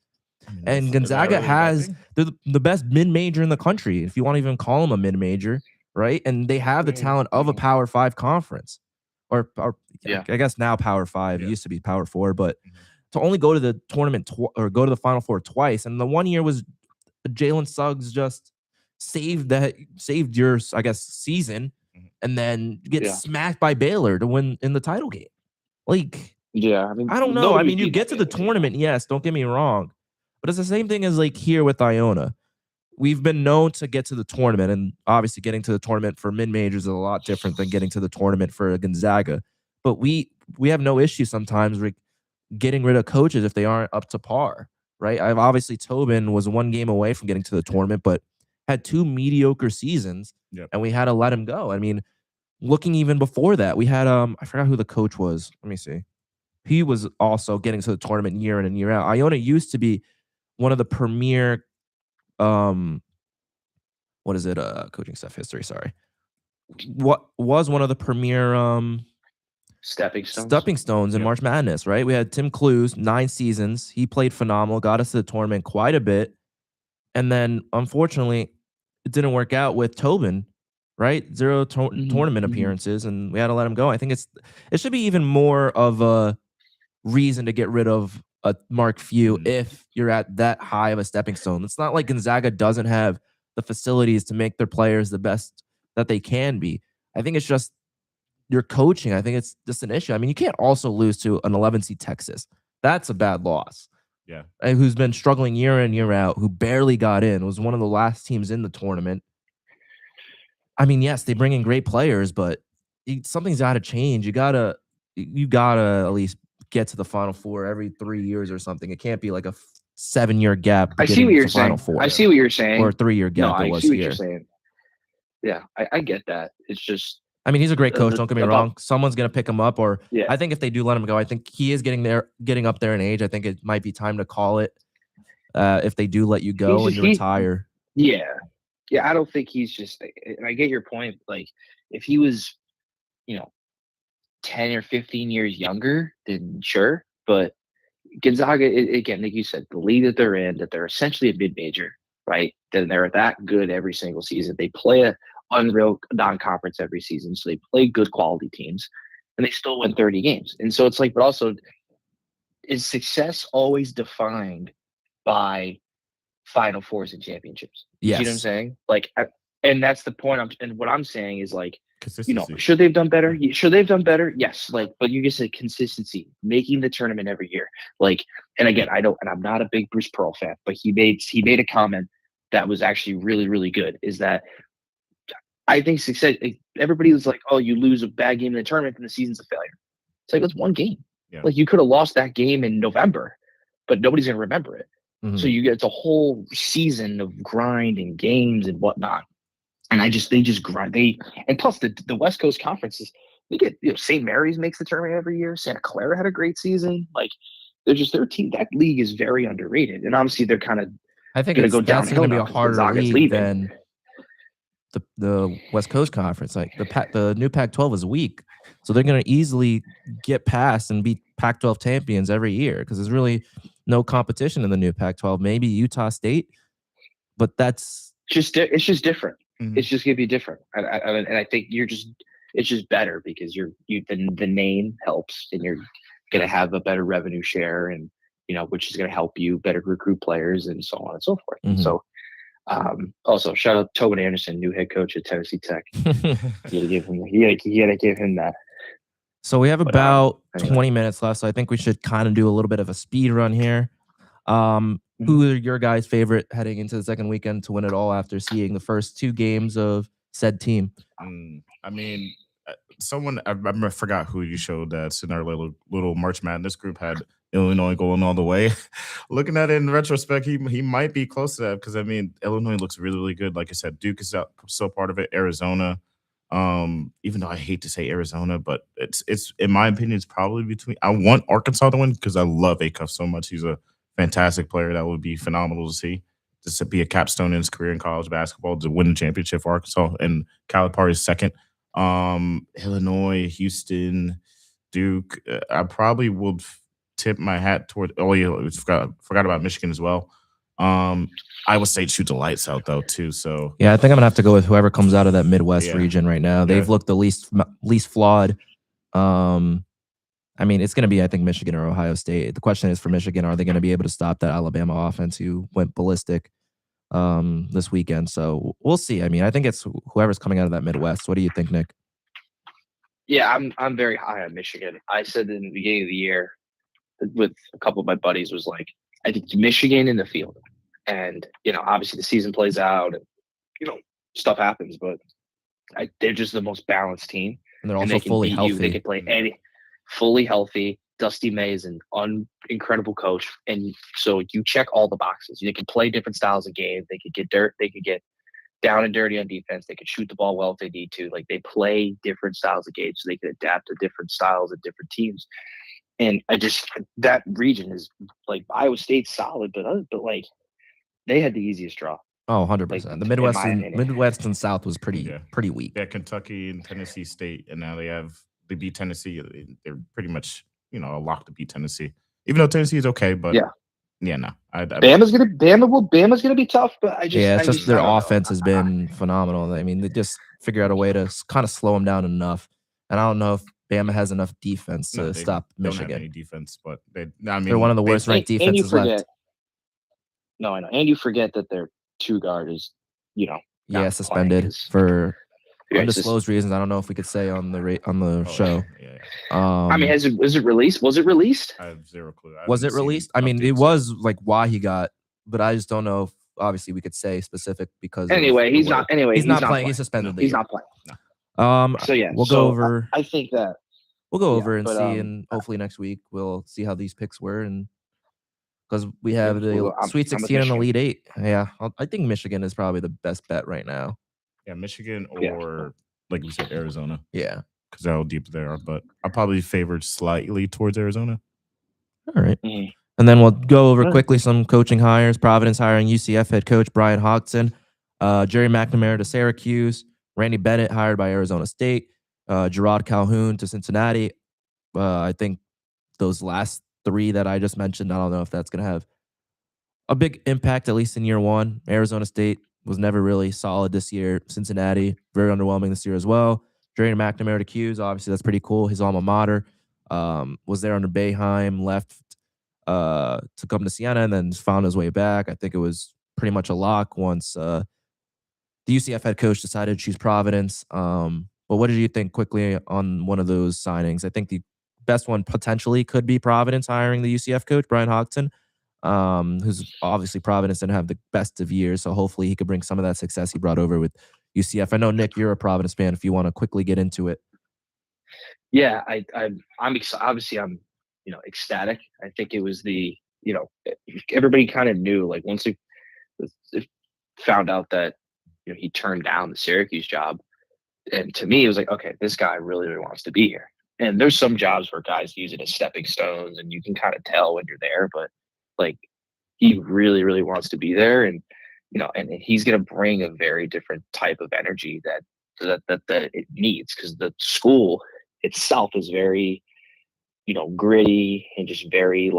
I mean, And is that Gonzaga really a bad has thing? the best mid-major in the country, if you want to even call him a mid-major, right? And they have the Mm, talent of a mm. Power 5 conference, or Yeah. I guess now Power 5. It Yeah. used to be Power 4, but Mhm. to only go to the tournament or go to the Final Four twice, and the one year was Jalen Suggs just saved your, I guess, season, Mhm. and then get Yeah. smacked by Baylor to win in the title game. Like, Yeah, I mean, I don't know. nobody I mean, you beat get to that the Baylor team. tournament, yes, don't get me wrong. But it's the same thing as like here with Iona. We've been known to get to the tournament, and obviously getting to the tournament for mid-majors is a lot different than getting to the tournament for a Gonzaga. But we have no issue sometimes with getting rid of coaches if they aren't up to par, right? I've obviously Tobin was 1 game away from getting to the tournament, but had 2 mediocre seasons, Yep. and we had to let him go. I mean, looking even before that, we had I forgot who the coach was. Let me see. He was also getting to the tournament year in and year out. Iona used to be one of the premier what is it? Coaching staff history, sorry. What was one of the premier Stepping stones. stepping stones in Yep. March Madness, right? We had Tim Clues, 9 seasons. He played phenomenal, got us to the tournament quite a bit. And then unfortunately, it didn't work out with Tobin, right? 0 Mhm, tournament mhm. appearances, and we had to let him go. I think it should be even more of a reason to get rid of a Mark Few Mhm. if you're at that high of a stepping stone. It's not like Gonzaga doesn't have the facilities to make their players the best that they can be. I think it's just your coaching. I think it's just an issue. I mean, you can't also lose to an 11 seed Texas. That's a bad loss. Yeah. And who's been struggling year in, year out, who barely got in, was one of the last teams in the tournament. I mean, yes, they bring in great players, but something's got to change. You gotta at least get to the Final Four every 3 years or something. It can't be like a 7-year gap. I see getting what to you're the Final saying. Four, I see what you're saying. or a 3-year No, gap I it was see what here. you're saying. Yeah, I get that. It's just I mean, he's a great coach. Don't get me about- wrong. Someone's gonna pick him up, or Yeah. I think if they do let him go, I think he is getting up there in age. I think it might be time to call it. If they do let you go He's- and you he- retire. yeah. Yeah, I don't think he's just. And I get your point. Like, if he was, 10 or 15 years younger, then sure. But Gonzaga, again, like you said, the league that they're in, that they're essentially a mid-major, right? Then they're that good every single season. They play a unreal non-conference every season, so they play good quality teams, and they still win 30 games. And so it's like, but also, is success always defined by Final Fours and championships? You see what I'm Yes. saying? And that's the point. And what I'm saying is like, Consistency. should they've done better? Should they've done better? Yes. But you just said consistency, making the tournament every year. And again, I'm not a big Bruce Pearl fan, but he made a comment that was actually really, really good. Is that I think success. Everybody was like, "Oh, you lose a bad game in the tournament, and the season's a failure." It's like it's one game. Yeah. Like you could have lost that game in November, but nobody's gonna remember it. Mhm. So it's a whole season of grind and games and whatnot. And they just grind. And plus the West Coast conferences, they get St. Mary's makes the tournament every year. Santa Clara had a great season. Like their team. That league is very underrated. And obviously they're kind of I think gonna go that's downhill going to be now a 'cause harder Gonzaga's league leaving. than the West Coast Conference. Like the new Pac-12 is weak, so they're going to easily get past and beat Pac-12 champions every year because there's really no competition in the new Pac-12. Maybe Utah State, but that's it's just different. Mhm. It's just gonna be different. And I think it's just better because the name helps and you're gonna have a better revenue share and which is gonna help you better recruit players and so on and so forth. Mhm. So also shout out Tobin Anderson, new head coach at Tennessee Tech. You gotta give him that. So we have But, about anyway. 20 minutes left, so I think we should kind of do a little bit of a speed run here. Who are your guys' favorite heading into the second weekend to win it all after seeing the first 2 games of said team? I mean, I forgot who you showed that's in our little March Madness group had Illinois going all the way. Looking at it in retrospect, he might be close to that because I mean Illinois looks really, really good. Like I said, Duke is still part of it. Arizona, even though I hate to say Arizona, but it's in my opinion, it's probably between. I want Arkansas to win because I love Acuff so much. He's a fantastic player. That would be phenomenal to see. Just to be a capstone in his career in college basketball, to win the championship for Arkansas, and Calipari's second. Illinois, Houston, Duke. I probably would tip my hat toward. Oh yeah, forgot about Michigan as well. Iowa State shoots the lights out though too. So Yeah, I think I'm gonna have to go with whoever comes out of that Midwest Yeah. region right now. They've Yeah. looked the least flawed. I mean, it's gonna be I think Michigan or Ohio State. The question is for Michigan, are they gonna be able to stop that Alabama offense who went ballistic this weekend? So we'll see. I mean, I think it's whoever's coming out of that Midwest. What do you think, Nick? Yeah, I'm very high on Michigan. I said in the beginning of the year with a couple of my buddies was like, I think Michigan in the field. And, obviously the season plays out and, stuff happens, but they're just the most balanced team. And they're And also they can fully beat healthy. you. They can play fully healthy. Dusty May is an incredible coach. And so you check all the boxes. They can play different styles of game. They could get dirt. They could get down and dirty on defense. They could shoot the ball well if they need to. Like they play different styles of game so they can adapt to different styles and different teams. And that region is like Iowa State's solid, but like they had the easiest draw. Oh, 100%. Like, The in Midwest my opinion. Midwest and South was pretty weak. yeah, Kentucky and Tennessee State, and now they beat Tennessee. They're pretty much a lock to beat Tennessee, even though Tennessee is okay. But Yeah. no. Bama's gonna be tough, but It's just their I don't know. offense has been phenomenal. I mean, they just figure out a way to kind of slow them down enough. And I don't know if Bama has enough defense to they stop don't have any Michigan. defense, but They're one of the worst ranked And you defenses forget. left. No, I know. And you forget that their 2 guard is, Yeah, playing suspended 'cause- for Yeah, it's just- undisclosed reasons. I don't know if we could say on the show. Yeah. I mean, was it released? Was it released? I have zero clue. I was it haven't seen released? I mean, it updates. was like why he got, but I just don't know if obviously we could say specific because of Anyway, the he's word. not. Anyway, He's not playing. He's suspended. He's the not playing. year. So yeah, we'll go over. I think that We'll go Yeah, over and but, see, and hopefully next week we'll see how these picks were, and because we have the I'm Sweet with 16 and the Michigan. Elite 8. Yeah, I think Michigan is probably the best bet right now. Yeah, Michigan Yeah. or like we said, Arizona, Yeah. because how deep they are. But I probably favored slightly towards Arizona. All right. Mhm. And then we'll go over All right. quickly some coaching hires. Providence hiring UCF head coach Brian Hodgson. Jerry McNamara to Syracuse, Randy Bennett hired by Arizona State, Gerard Calhoun to Cincinnati. I think those last three that I just mentioned, I don't know if that's going to have a big impact, at least in year one. Arizona State was never really solid this year. Cincinnati, very underwhelming this year as well. Jerry McNamara to Q's, obviously that's pretty cool. His alma mater was there under Boeheim, left to come to Siena, and then found his way back. I think it was pretty much a lock once the UCF head coach decided to choose Providence. But what did you think quickly on one of those signings? I think the best one potentially could be Providence hiring the UCF coach, Brian Hodgson, who's obviously Providence didn't have the best of years. So hopefully he could bring some of that success he brought over with UCF. I know, Nick, you're a Providence fan. If you want to quickly get into it. Yeah, I'm excited. Obviously, I'm ecstatic. I think it was everybody kind of knew, like, once it found out that he turned down the Syracuse job, and to me it was like, okay, this guy really, really wants to be here. And there's some jobs where guys use it as stepping stones, and you can kind of tell when you're there, but like, he really, really wants to be there, and and he's going to bring a very different type of energy that it needs, because the school itself is very gritty and just very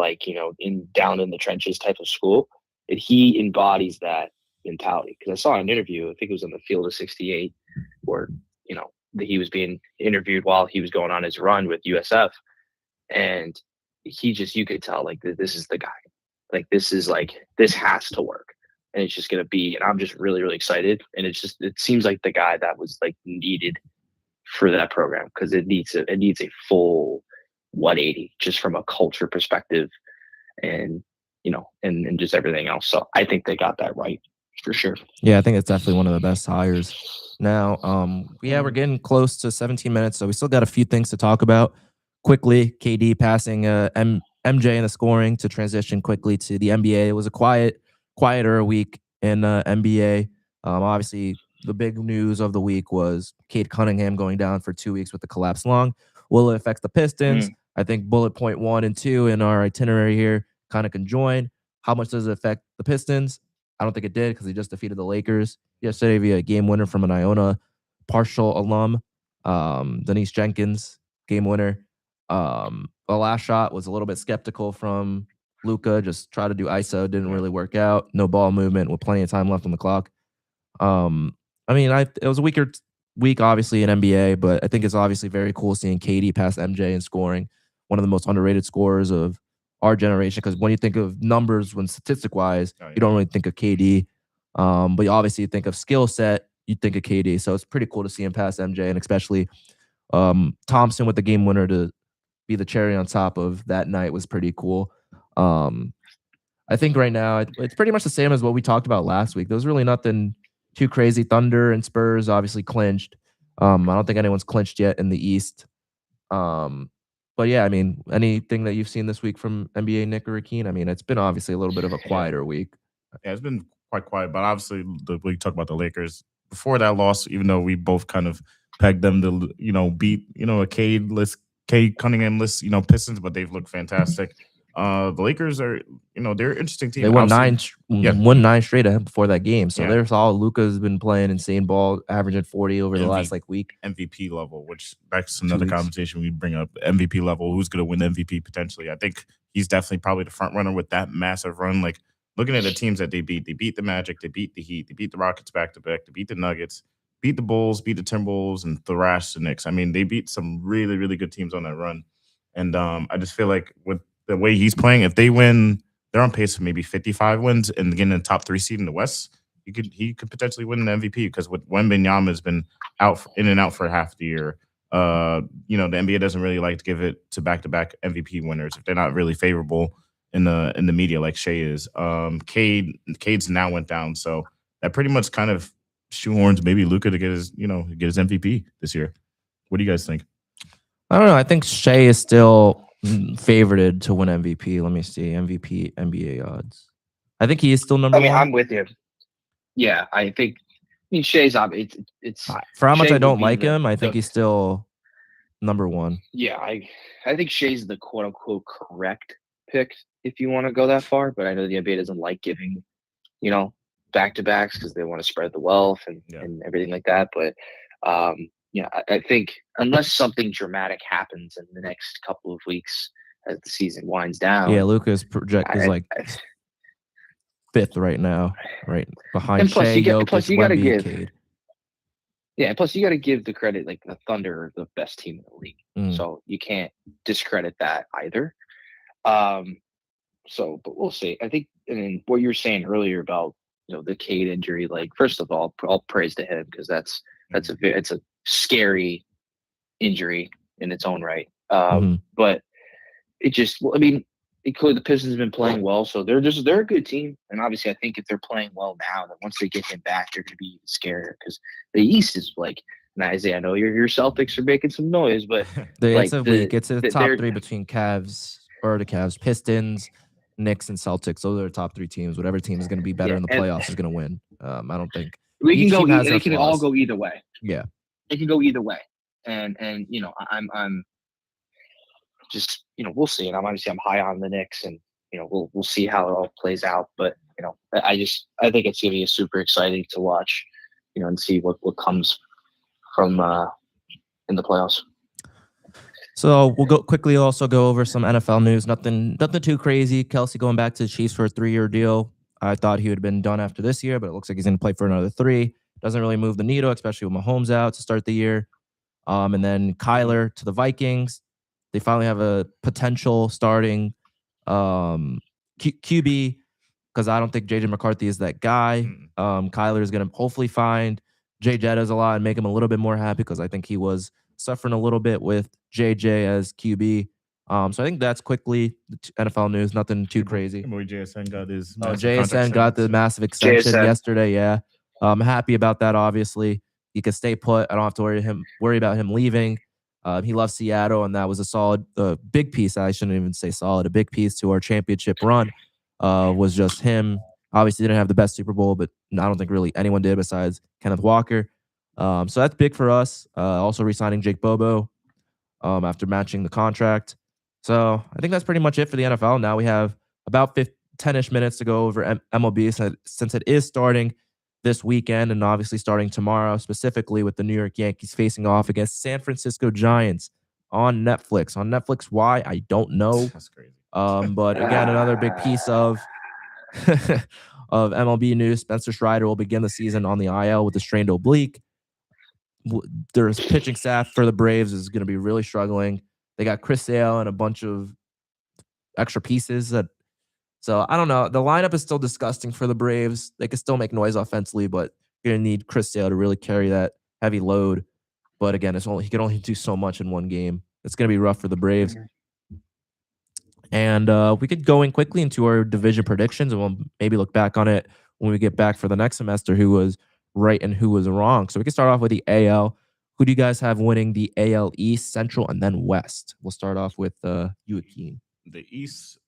down in the trenches type of school. And he embodies that mentality, because I saw an interview, I think it was on the Field of 68, where that he was being interviewed while he was going on his run with USF, and you could tell, like, this is the guy, like, this has to work, and it's just going to be, and I'm just really, really excited. And it seems like the guy that was like needed for that program, because it needs a full 180 just from a culture perspective, and and just everything else. So I think they got that right for sure. Yeah, I think it's definitely one of the best hires. Now, we're getting close to 17 minutes, so we still got a few things to talk about. Quickly, KD passing MJ in the scoring to transition quickly to the NBA. It was a quieter week in NBA. Obviously, the big news of the week was Cade Cunningham going down for 2 weeks with the collapsed lung. Will it affect the Pistons? I think bullet point 1 and 2 in our itinerary here kind of conjoin. How much does it affect the Pistons? I don't think it did, because they just defeated the Lakers yesterday via game winner from an Iona partial alum, Denise Jenkins, game winner. The last shot was a little bit skeptical from Luka, just try to do ISO, didn't really work out. No ball movement with plenty of time left on the clock. It was a weaker week, obviously, in NBA, but I think it's obviously very cool seeing KD pass MJ in scoring, one of the most underrated scorers of our generation, because when you think of numbers, when statistic-wise, you don't really think of KD. But you obviously think of skill set, you think of KD. So it's pretty cool to see him pass MJ, and especially Thompson with the game winner to be the cherry on top of that night was pretty cool. I think right now it's pretty much the same as what we talked about last week. There was really nothing too crazy. Thunder and Spurs obviously clinched. I don't think anyone's clinched yet in the East. But yeah, anything that you've seen this week from NBA, Nick or Akeem? It's been obviously a little bit of a quieter week. Yeah, it's been quite quiet, but obviously we talk about the Lakers before that loss, even though we both kind of pegged them to beat a Cade Cunningham-less Pistons, but they've looked fantastic. The Lakers are they're an interesting team. They won nine straight before that game, so they're solid. Luka's been playing insane ball, averaging 40 over the last week. MVP level, which that's another conversation we bring up. MVP level, who's going to win MVP potentially? I think he's definitely probably the front runner with that massive run. Like, looking at the teams that they beat the Magic, they beat the Heat, they beat the Rockets back to back, they beat the Nuggets, beat the Bulls, beat the Timberwolves, and thrashed the Knicks. They beat some really, really good teams on that run, and I just feel like with the way he's playing, if they win, they're on pace for maybe 55 wins and getting the top 3 seed in the West. He could potentially win an MVP, because with Wembanyama has been in and out for half the year. The NBA doesn't really like to give it to back-to-back MVP winners if they're not really favorable in the media like Shea is. Cade's now went down, so that pretty much kind of shoehorns maybe Luka to get his MVP this year. What do you guys think? I don't know. I think Shea is still favorited to win MVP. Let me see. MVP NBA odds. I think he is still number one. I'm with you. Yeah, I think. Shea's it's for how much I don't like him. I think he's still number one. Yeah, I think Shea's the quote unquote correct pick if you want to go that far. But I know the NBA doesn't like giving, back-to-backs because they want to spread the wealth and everything like that. But I think unless something dramatic happens in the next couple of weeks as the season winds down, Yeah, Lucas project is like fifth right now, right behind and plus Shea, you Jokic, gotta Wemby, give Cade. and plus you got to give the credit, like the Thunder are the best team in the league, so you can't discredit that either. But we'll see. I think, and what you were saying earlier about the Cade injury, like first of all praise to him because it's a scary injury in its own right. But it just, the Pistons have been playing well, so they're a good team. And obviously, I think if they're playing well now, then once they get him back, they're going to be even scarier because the East is like. And Isaiah, I know your Celtics are making some noise, but it's a week. It's a top three between the Cavs, Pistons, Knicks, and Celtics. Those are the top three teams. Whatever team is going to be better in the playoffs is going to win. I don't think we can go. It can all go either way. Yeah, it can go either way. And I'm just we'll see. And I'm high on the Knicks, and we'll see how it all plays out. But I think it's gonna be super exciting to watch, and see what comes from in the playoffs. So we'll quickly also go over some NFL news. Nothing too crazy. Kelsey going back to the Chiefs for a 3-year deal. I thought he would have been done after this year, but it looks like he's going to play for another 3. Doesn't really move the needle, especially with Mahomes out to start the year. And then Kyler to the Vikings. They finally have a potential starting QB because I don't think JJ McCarthy is that guy. Kyler is going to hopefully find Jay Jettas a lot and make him a little bit more happy because I think he was suffering a little bit with JJ as QB. So I think that's quickly the NFL news. Nothing too crazy. JSN got his JSN got the massive extension yesterday. Yeah, I'm happy about that. Obviously, he could stay put. I don't have to worry about him leaving. He loves Seattle, and that was a solid, big piece. I shouldn't even say solid. A big piece to our championship run was just him. Obviously, didn't have the best Super Bowl, but I don't think really anyone did besides Kenneth Walker. So that's big for us. Also re-signing Jake Bobo after matching the contract. So I think that's pretty much it for the NFL. Now we have about 10-ish minutes to go over MLB since it is starting this weekend and obviously starting tomorrow, specifically with the New York Yankees facing off against San Francisco Giants on Netflix. On Netflix, why? I don't know. That's crazy. But again, another big piece of MLB news. Spencer Strider will begin the season on the IL with a strained oblique. Their pitching staff for the Braves is going to be really struggling. They got Chris Sale and a bunch of extra pieces. So I don't know. The lineup is still disgusting for the Braves. They can still make noise offensively, but you're going to need Chris Sale to really carry that heavy load. But again, he can only do so much in one game. It's going to be rough for the Braves. And we could go in quickly into our division predictions, and we'll maybe look back on it when we get back for the next semester, who was right and who was wrong. So we can start off with the AL. Who do you guys have winning the AL East, Central, and then West? We'll start off with you, Akeem. The East,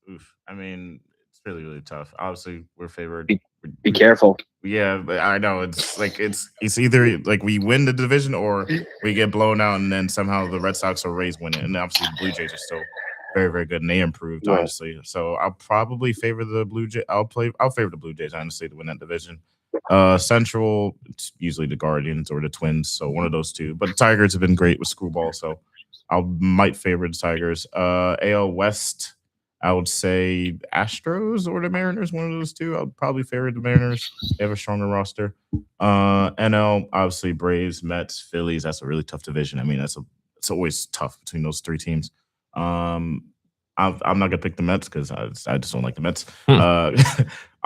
I mean, it's really, really tough. Obviously, we're favored. Be careful. Yeah, I know. It's like it's either like we win the division or we get blown out, and then somehow the Red Sox or Rays win it. And obviously, the Blue Jays are still very, very good, and they improved, honestly. So I'll probably favor the Blue Jays. I'll favor the Blue Jays, honestly, to win that division. Central, it's usually the Guardians or the Twins, so one of those two. But the Tigers have been great with Screwball, so I might favor the Tigers. AL West, I would say Astros or the Mariners, one of those two. I'll probably favor the Mariners. They have a stronger roster. NL, obviously Braves, Mets, Phillies. That's a really tough division. I mean, it's always tough between those three teams. I'm not gonna pick the Mets because I just don't like the Mets.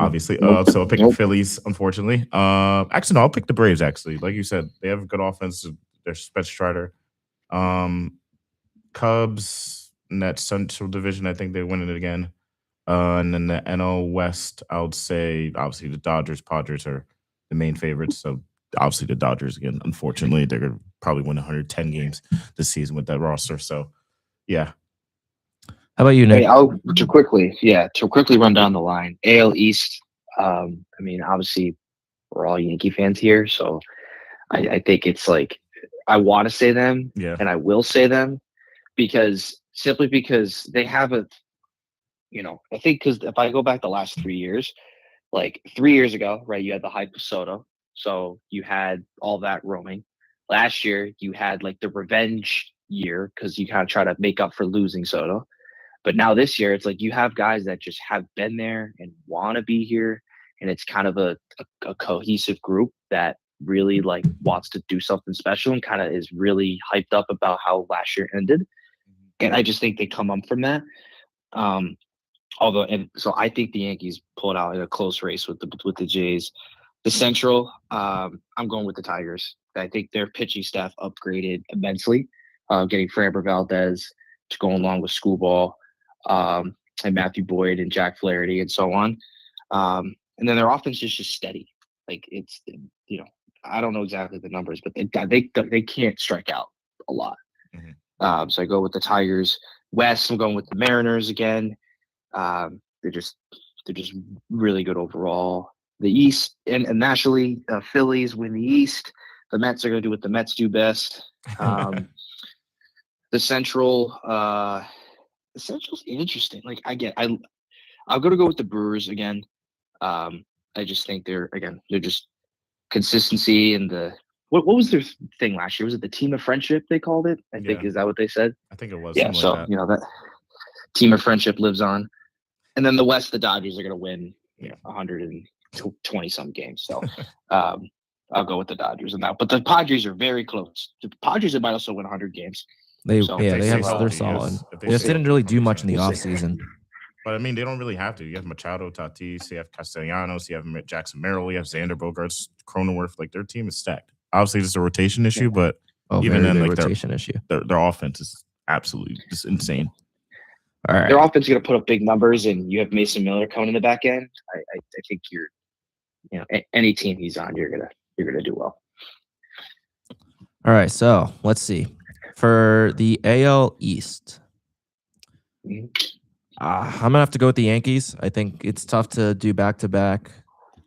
Obviously, so I'll pick the Phillies. Unfortunately, actually, no, I'll pick the Braves. Actually, like you said, they have a good offense. They're Spencer Strider. Cubs in that Central Division, I think they win it again. And then the NL West, I would say obviously the Dodgers, Padres are the main favorites. So obviously the Dodgers again. Unfortunately, they're gonna probably win 110 games this season with that roster. So yeah. How about you, Nick? Hey, to quickly run down the line. AL East. I mean, obviously, we're all Yankee fans here, so I think it's like I want to say them, and I will say them simply because they have I think because if I go back the last 3 years, Like 3 years ago, right, you had the hype of Soto, so you had all that roaming. Last year, you had like the revenge year because you kind of try to make up for losing Soto. But now this year, it's like you have guys that just have been there and want to be here, and it's kind of a cohesive group that really like wants to do something special and kind of is really hyped up about how last year ended. And I just think they come up from that. Um, Although, and so I think the Yankees pulled out in a close race with the Jays. The Central, I'm going with the Tigers. I think their pitching staff upgraded immensely, getting Framber Valdez to go along with Schoolball, and Matthew Boyd and Jack Flaherty and so on. And then their offense is just steady. Like it's, I don't know exactly the numbers, but they can't strike out a lot. Mhm. So I go with the Tigers. West, I'm going with the Mariners again. They're just really good overall. The East and nationally, Phillies win the East. The Mets are going to do what the Mets do best. The Central, the Central's interesting. Like I'm going to go with the Brewers again. I just think they're just consistency and the what was their thing last year? Was it the team of friendship they called it? I think Yeah. is that what they said? I think it was. Yeah. something So like that. that team of friendship lives on. And then the West, the Dodgers are going to win 120 some games. So I'll go with the Dodgers in that. But the Padres are very close. The Padres might also win 100 games. They So yeah, if they they have stay they're healthy, solid. if they They just stay didn't really do 100%. much in the We'll see. offseason. But I mean, they don't really have to. You have Machado, Tatis, you have Castellanos, you have Jackson Merrill, you have Xander Bogaerts, Cronenworth. Like their team is stacked. Obviously, it's a rotation issue, but Oh, even very then, big like rotation issue. their offense is absolutely just insane. All right. Their offense is going to put up big numbers, and you have Mason Miller coming in the back end. I think any team he's on, you're gonna do well. All right, so let's see. For the AL East, Mhm. I'm gonna have to go with the Yankees. I think it's tough to do back to back,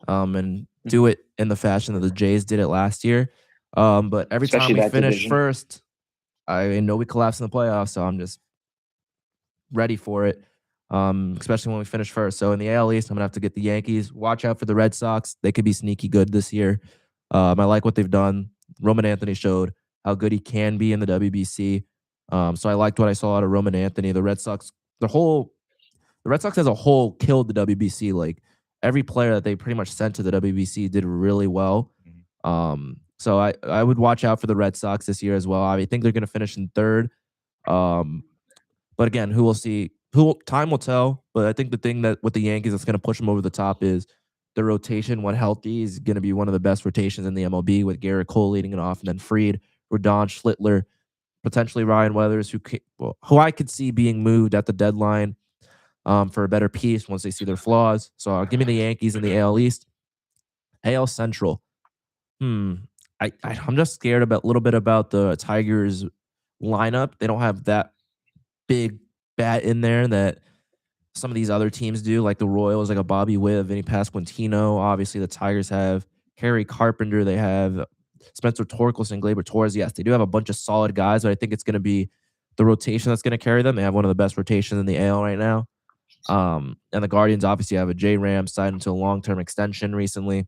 and do it in the fashion that the Jays did it last year. But every Especially time we that finish division. first, I know we collapse in the playoffs, so I'm just ready for it. Especially when we finish first. So in the AL East, I'm gonna have to get the Yankees. Watch out for the Red Sox. They could be sneaky good this year. I like what they've done. Roman Anthony showed how good he can be in the WBC. So I liked what I saw out of Roman Anthony. The Red Sox as a whole killed the WBC. Like every player that they pretty much sent to the WBC did really well. So I would watch out for the Red Sox this year as well. I think they're going to finish in third. But again, who will see? Time will tell. But I think the thing that with the Yankees that's going to push them over the top is the rotation. When healthy, is going to be one of the best rotations in the MLB with Garrett Cole leading it off, and then Fried, Rodon, Schlittler, potentially Ryan Weathers, who I could see being moved at the deadline for a better piece once they see their flaws. So give me the Yankees in the AL East. AL Central. I'm just scared about a little bit about the Tigers lineup. They don't have that big bat in there that some of these other teams do, like the Royals, like a Bobby Witt, Vinny Pasquantino. Obviously, the Tigers have Harry Carpenter. They have Spencer Torkelson, Gleyber Torres. Yes, they do have a bunch of solid guys, but I think it's going to be the rotation that's going to carry them. They have one of the best rotations in the AL right now. And the Guardians obviously have a J. Ram signed into a long-term extension recently.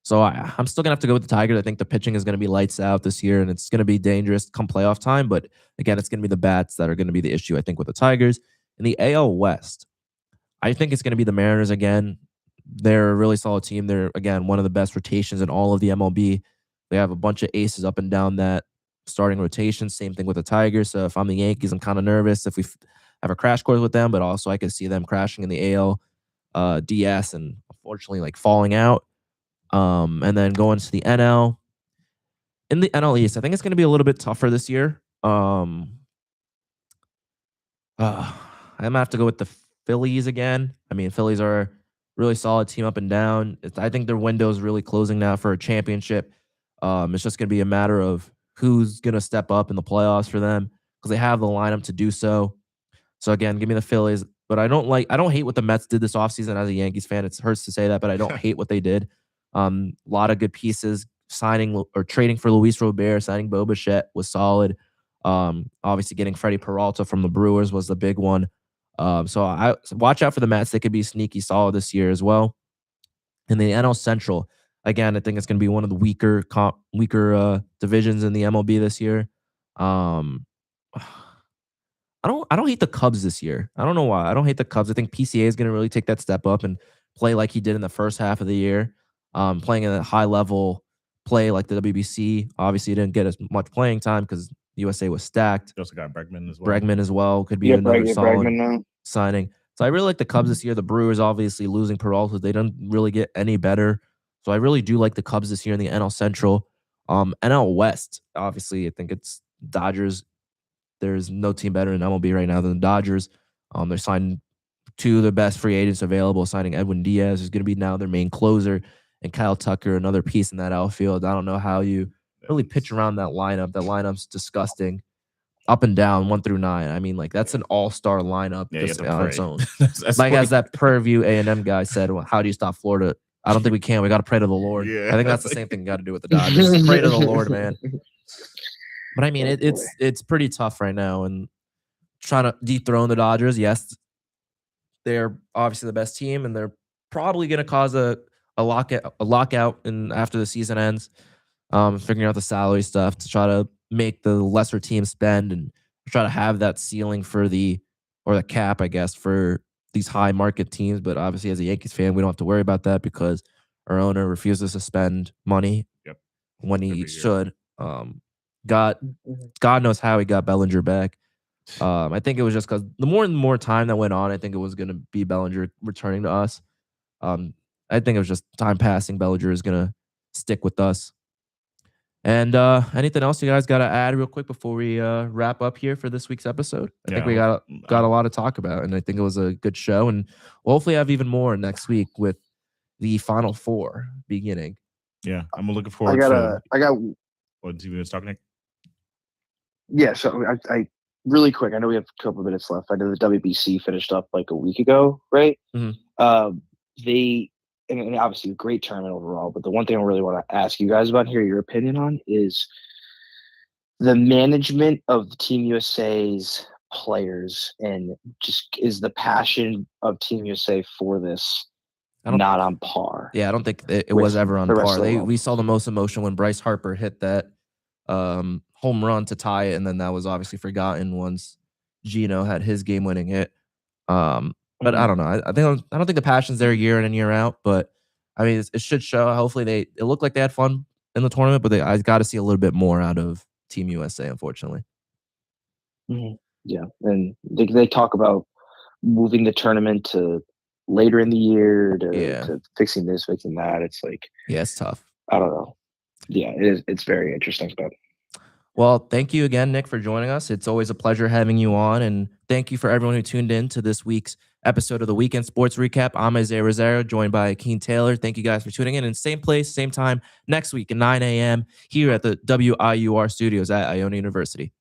So I'm still going to have to go with the Tigers. I think the pitching is going to be lights out this year, and it's going to be dangerous come playoff time. But again, it's going to be the bats that are going to be the issue, I think, with the Tigers. In the AL West, I think it's going to be the Mariners again. They're a really solid team. They're, again, one of the best rotations in all of the MLB. They have a bunch of aces up and down that starting rotation. Same thing with the Tigers. So if I'm the Yankees, I'm kind of nervous if we have a crash course with them, but also I could see them crashing in the AL DS and unfortunately like falling out. And then going to the NL. In the NL East, I think it's going to be a little bit tougher this year. I'm gonna have to go with the Phillies again. I mean, Phillies are a really solid team up and down. I think their window is really closing now for a championship. It's just gonna be a matter of who's gonna step up in the playoffs for them because they have the lineup to do so. So again, give me the Phillies. But I don't hate what the Mets did this offseason as a Yankees fan. It hurts to say that, but I don't hate what they did. A lot of good pieces. Signing or trading for Luis Robert, signing Bo Bichette was solid. Obviously getting Freddie Peralta from the Brewers was the big one. So watch out for the Mets. They could be sneaky solid this year as well. In the NL Central, again, I think it's going to be one of the weaker divisions in the MLB this year. I don't hate the Cubs this year. I don't know why. I don't hate the Cubs. I think PCA is going to really take that step up and play like he did in the first half of the year, playing at a high level play like the WBC. Obviously, he didn't get as much playing time because USA was stacked. They also got Bregman as well. Bregman as well could be another solid Bregman now. signing. So I really like the Cubs this year. The Brewers obviously losing Peralta. They don't really get any better. So I really do like the Cubs this year in the NL Central. NL West, obviously, I think it's Dodgers. There's no team better in MLB right now than the Dodgers. They're signing two of the best free agents available, signing Edwin Diaz, who's going to be now their main closer, and Kyle Tucker, another piece in that outfield. I don't know how you really pitch around that lineup. That lineup's disgusting. Up and down, 1 through 9. I mean, like that's an all-star lineup just on its own. That's like funny. as that Purview A&M guy said, well, how do you stop Florida? I don't think we can. We got to pray to the Lord. Yeah. I think that's the same thing you got to do with the Dodgers. Pray to the Lord, man. But I mean, it's pretty tough right now, and trying to dethrone the Dodgers. Yes, they're obviously the best team, and they're probably going to cause a lockout and after the season ends. Figuring out the salary stuff to try to make the lesser teams spend and try to have that ceiling for the cap, I guess, for these high market teams. But obviously, as a Yankees fan, we don't have to worry about that because our owner refuses to spend money when he should. God knows how he got Bellinger back. I think it was just because the more time that went on, I think it was going to be Bellinger returning to us. I think it was just time passing. Bellinger is going to stick with us. And anything else you guys got to add real quick before we wrap up here for this week's episode? I think we got a lot to talk about, and I think it was a good show. And we'll hopefully have even more next week with the Final Four beginning. Yeah, I'm looking forward to. What do you want to talk, Nick? Yeah, so I really quick. I know we have a couple of minutes left. I know the WBC finished up like a week ago, right? Mm-hmm. And obviously a great tournament overall. But the one thing I really want to ask you guys about, hear your opinion on, is the management of Team USA's players, and just is the passion of Team USA for this not on par? Yeah, I don't think it was ever on par. We saw the most emotion when Bryce Harper hit that home run to tie it, and then that was obviously forgotten once Gino had his game-winning hit. But I don't know. I don't think the passion's there year in and year out. But I mean, it should show. Hopefully, it looked like they had fun in the tournament, but I got to see a little bit more out of Team USA. Unfortunately. Mm-hmm. Yeah, and they talk about moving the tournament to later in the year to fixing this, fixing that. It's like, yeah, it's tough. I don't know. Yeah, it is. It's very interesting stuff. Well, thank you again, Nick, for joining us. It's always a pleasure having you on. And thank you for everyone who tuned in to this week's episode of the Weekend Sports Recap. I'm Isaiah Rosario, joined by Keen Taylor. Thank you guys for tuning in. And same place, same time next week at 9 a.m. here at the WIUR studios at Iona University.